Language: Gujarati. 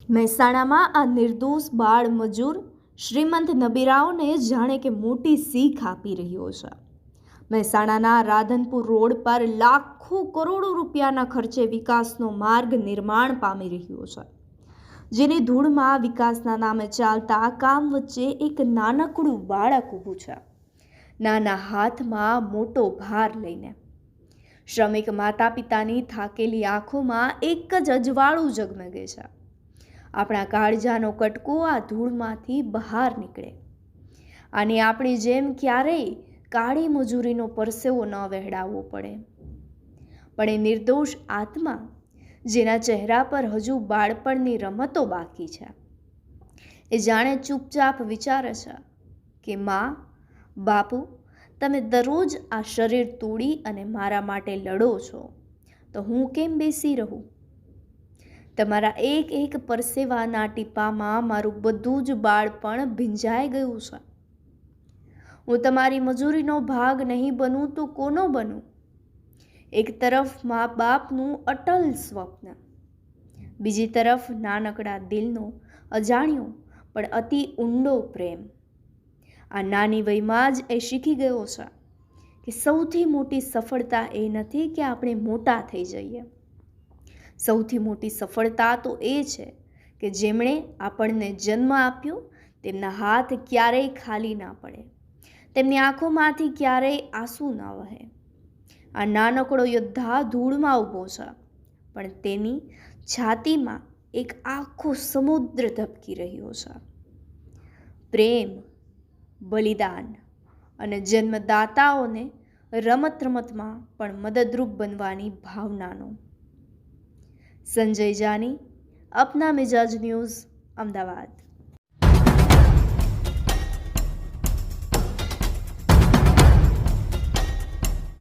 મહેસાણામાં આ નિર્દોષ બાળ મજૂર શ્રીમંત નબીરાઓને જાણે કે મોટી શીખ આપી રહ્યો છે। મહેસાણાના રાધનપુર રોડ પર લાખો કરોડો રૂપિયાના ખર્ચે વિકાસનો માર્ગ નિર્માણ પામી રહ્યો છે, જેની ધૂળમાં વિકાસના નામે ચાલતા કામ વચ્ચે એક નાનકડું બાળક ઊભું છે, નાના હાથમાં મોટો ભાર લઈને। શ્રમિક માતા પિતાની થાકેલી આંખોમાં એક જ અજવાળું ઝગમગે છે। આપણા કાળજાનો કટકો આ ધૂળમાંથી બહાર નીકળે, અને આપણી જેમ ક્યારેય કાળી મજૂરીનો પરસેવો ન વહેડાવવો પડે। પણ એ નિર્દોષ આત્મા, જેના ચહેરા પર હજુ બાળપણની રમતો બાકી છે, એ જાણે ચૂપચાપ વિચારે છે કે માં, બાપુ, તમે દરરોજ આ શરીર તોડી અને મારા માટે લડો છો, તો હું કેમ બેસી રહું? તમારા એક એક પરસેવાના ટીપામાં મારું બધું જ બાળપણ ભીંજાઈ ગયું છે। હું તમારી મજૂરીનો ભાગ નહીં બનું તો કોનો બનું? એક તરફ મા બાપનું અટલ સ્વપ્ન, બીજી તરફ નાનકડા દિલનો અજાણ્યો પણ અતિ ઊંડો પ્રેમ। આ નાની વયમાં જ એ શીખી ગયો છે કે સૌથી મોટી સફળતા એ નથી કે આપણે મોટા થઈ જઈએ, સૌથી મોટી સફળતા તો એ છે કે જેમણે આપણને જન્મ આપ્યો તેમના હાથ ક્યારેય ખાલી ના પડે, તેમની આંખોમાંથી ક્યારેય આંસુ ના વહે। આ નાનકડો યોદ્ધા ધૂળમાં ઊભો છે, પણ તેની છાતીમાં એક આખો સમુદ્ર ધબકી રહ્યો છે, પ્રેમ, બલિદાન અને જન્મદાતાઓને રમત રમતમાં પણ મદદરૂપ બનવાની ભાવનાનો। સંજય જાની, અપના મિજાજ ન્યૂઝ, અમદાવાદ।